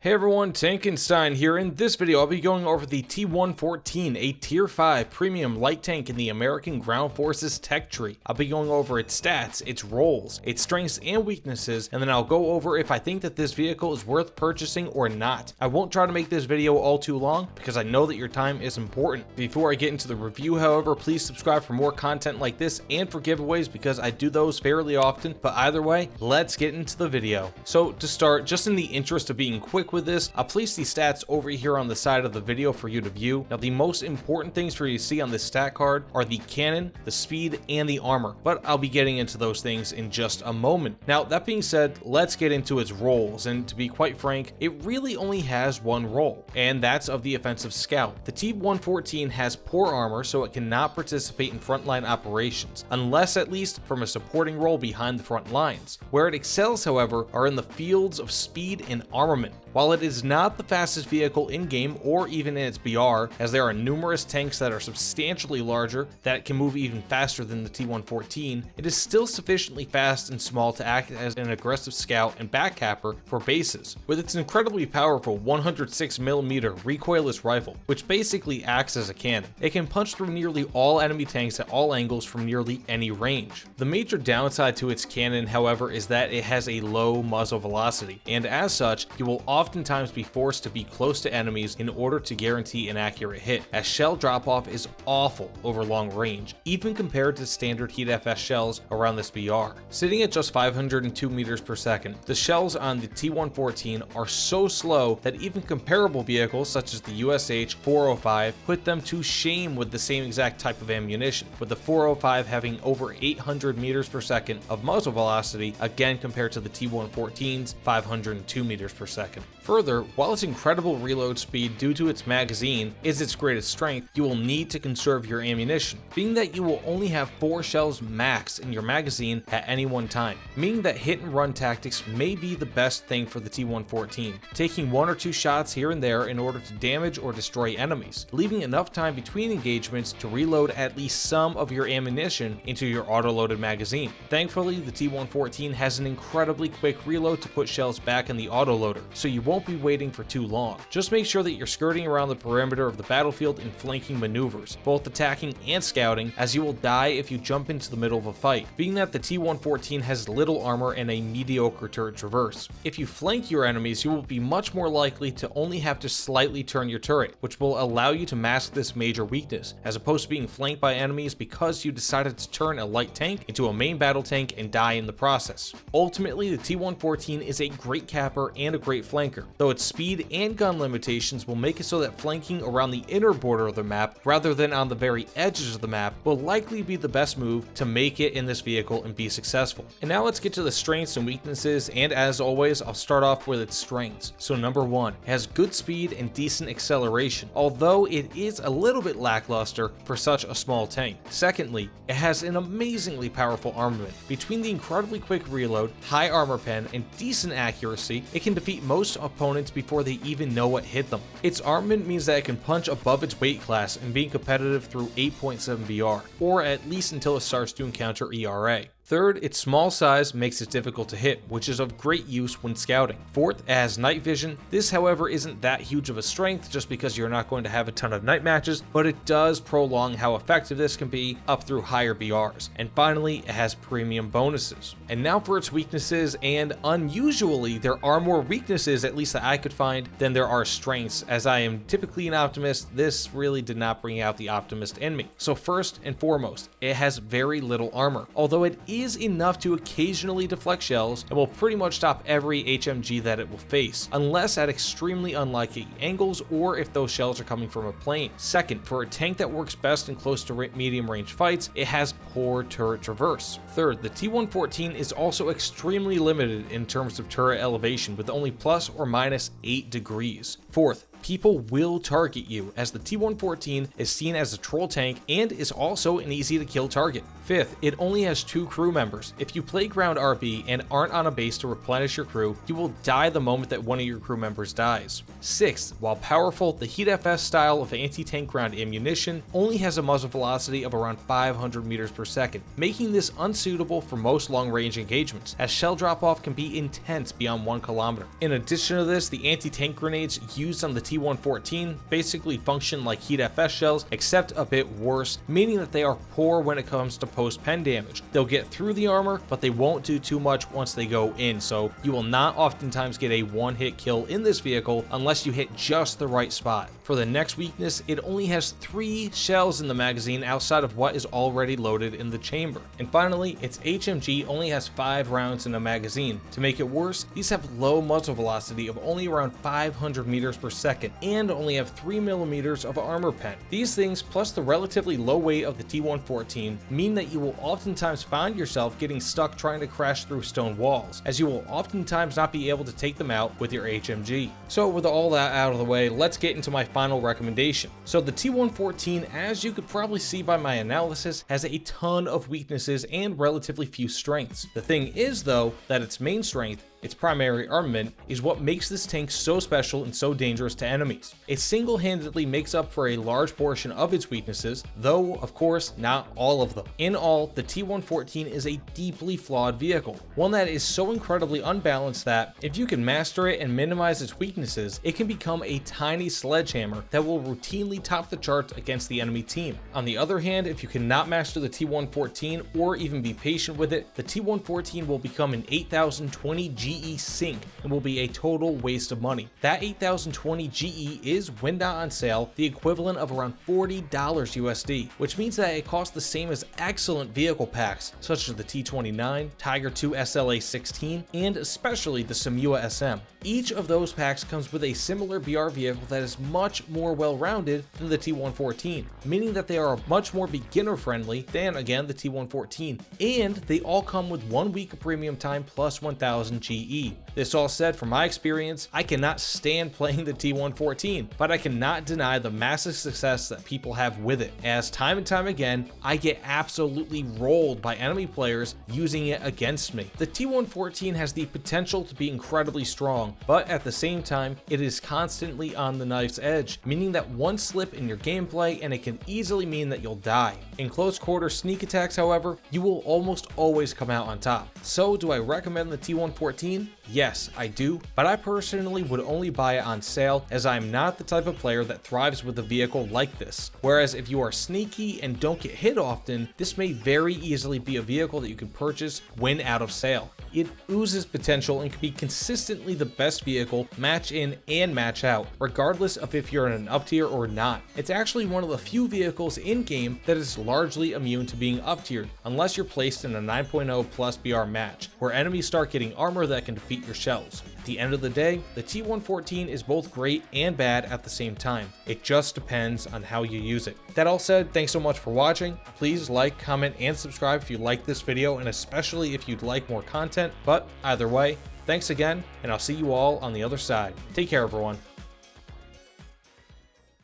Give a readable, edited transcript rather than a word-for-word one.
Hey everyone, Tankenstein here. In this video, I'll be going over the T114, a Tier 5 premium light tank in the American Ground Forces tech tree. I'll be going over its stats, its roles, its strengths and weaknesses, and then I'll go over if I think that this vehicle is worth purchasing or not. I won't try to make this video all too long because I know that your time is important. Before I get into the review, however, please subscribe for more content like this and for giveaways because I do those fairly often. But either way, let's get into the video. So to start, just in the interest of being quick with this, I'll place the stats over here on the side of the video for you to view. Now, the most important things for you to see on this stat card are the cannon, the speed, and the armor, but I'll be getting into those things in just a moment. Now, that being said, let's get into its roles, and to be quite frank, it really only has one role, and that's of the offensive scout. The T114 has poor armor, so it cannot participate in frontline operations, unless at least from a supporting role behind the front lines. Where it excels, however, are in the fields of speed and armament. While it is not the fastest vehicle in-game or even in its BR, as there are numerous tanks that are substantially larger that can move even faster than the T114, it is still sufficiently fast and small to act as an aggressive scout and backcapper for bases. With its incredibly powerful 106mm recoilless rifle, which basically acts as a cannon, it can punch through nearly all enemy tanks at all angles from nearly any range. The major downside to its cannon, however, is that it has a low muzzle velocity, and as such, you will oftentimes be forced to be close to enemies in order to guarantee an accurate hit, as shell drop-off is awful over long range, even compared to standard Heat FS shells around this BR. Sitting at just 502 meters per second, the shells on the T114 are so slow that even comparable vehicles such as the USH 405 put them to shame with the same exact type of ammunition, with the 405 having over 800 meters per second of muzzle velocity, again compared to the T114's 502 meters per second. Further, while its incredible reload speed due to its magazine is its greatest strength, you will need to conserve your ammunition, being that you will only have 4 shells max in your magazine at any one time, meaning that hit and run tactics may be the best thing for the T114, taking 1 or 2 shots here and there in order to damage or destroy enemies, leaving enough time between engagements to reload at least some of your ammunition into your auto-loaded magazine. Thankfully, the T114 has an incredibly quick reload to put shells back in the autoloader, so you won't be waiting for too long. Just make sure that you're skirting around the perimeter of the battlefield in flanking maneuvers, both attacking and scouting, as you will die if you jump into the middle of a fight, being that the T114 has little armor and a mediocre turret traverse. If you flank your enemies, you will be much more likely to only have to slightly turn your turret, which will allow you to mask this major weakness, as opposed to being flanked by enemies because you decided to turn a light tank into a main battle tank and die in the process. Ultimately, the T114 is a great capper and a great flanker, though its speed and gun limitations will make it so that flanking around the inner border of the map rather than on the very edges of the map will likely be the best move to make it in this vehicle and be successful. And now let's get to the strengths and weaknesses, and as always, I'll start off with its strengths. So number 1, it has good speed and decent acceleration, although it is a little bit lackluster for such a small tank. Secondly, it has an amazingly powerful armament. Between the incredibly quick reload, high armor pen, and decent accuracy, it can defeat most opponents before they even know what hit them. Its armament means that it can punch above its weight class and being competitive through 8.7 BR, or at least until it starts to encounter ERA. Third, its small size makes it difficult to hit, which is of great use when scouting. Fourth, it has night vision. This, however, isn't that huge of a strength just because you're not going to have a ton of night matches, but it does prolong how effective this can be up through higher BRs. And finally, it has premium bonuses. And now for its weaknesses, and unusually, there are more weaknesses, at least that I could find, than there are strengths. As I am typically an optimist, this really did not bring out the optimist in me. So first and foremost, it has very little armor, although it is enough to occasionally deflect shells and will pretty much stop every HMG that it will face, unless at extremely unlikely angles or if those shells are coming from a plane. Second, for a tank that works best in close to medium range fights, it has poor turret traverse. Third, the T114 is also extremely limited in terms of turret elevation, with only plus or minus 8 degrees. Fourth, people will target you, as the T114 is seen as a troll tank and is also an easy to kill target. 5th, it only has 2 crew members. If you play ground RB and aren't on a base to replenish your crew, you will die the moment that one of your crew members dies. 6th, while powerful, the Heat FS style of anti-tank ground ammunition only has a muzzle velocity of around 500 meters per second, making this unsuitable for most long-range engagements, as shell drop-off can be intense beyond 1 kilometer. In addition to this, the anti-tank grenades used on the T114 basically function like Heat FS shells, except a bit worse, meaning that they are poor when it comes to post-pen damage. They'll get through the armor, but they won't do too much once they go in, so you will not oftentimes get a one-hit kill in this vehicle unless you hit just the right spot. For the next weakness, it only has 3 shells in the magazine outside of what is already loaded in the chamber. And finally, its HMG only has 5 rounds in a magazine. To make it worse, these have low muzzle velocity of only around 500 meters per second and only have 3 millimeters of armor pen. These things, plus the relatively low weight of the T114, mean that you will oftentimes find yourself getting stuck trying to crash through stone walls, as you will oftentimes not be able to take them out with your HMG. So with all that out of the way, let's get into my final recommendation. So the T114, as you could probably see by my analysis, has a ton of weaknesses and relatively few strengths. The thing is though, that its main strength, its primary armament, is what makes this tank so special and so dangerous to enemies. It single-handedly makes up for a large portion of its weaknesses, though of course not all of them. In all, the T114 is a deeply flawed vehicle, one that is so incredibly unbalanced that if you can master it and minimize its weaknesses, it can become a tiny sledgehammer that will routinely top the charts against the enemy team. On the other hand, if you cannot master the T114 or even be patient with it, the T114 will become an 8020 GE sink and will be a total waste of money. That 8020 GE is, when not on sale, the equivalent of around $40 USD, which means that it costs the same as excellent vehicle packs such as the T29, Tiger II SLA-16, and especially the Samua SM. Each of those packs comes with a similar BR vehicle that is much more well-rounded than the T114, meaning that they are much more beginner-friendly than, again, the T114, and they all come with 1 week of premium time plus 1000 GE. This all said, from my experience, I cannot stand playing the T114, but I cannot deny the massive success that people have with it, as time and time again, I get absolutely rolled by enemy players using it against me. The T114 has the potential to be incredibly strong, but at the same time, it is constantly on the knife's edge, meaning that one slip in your gameplay and it can easily mean that you'll die. In close quarter sneak attacks, however, you will almost always come out on top. So do I recommend the T114? Yes, I do, but I personally would only buy it on sale, as I am not the type of player that thrives with a vehicle like this. Whereas if you are sneaky and don't get hit often, this may very easily be a vehicle that you can purchase when out of sale. It oozes potential and can be consistently the best vehicle match in and match out, regardless of if you're in an up tier or not. It's actually one of the few vehicles in game that is largely immune to being up tiered, unless you're placed in a 9.0 plus BR match, where enemies start getting armor that can defeat your shells. At the end of the day, the T114 is both great and bad at the same time. It just depends on how you use it. That all said, thanks so much for watching. Please like, comment, and subscribe if you like this video, and especially if you'd like more content. But either way, thanks again, and I'll see you all on the other side. Take care, everyone.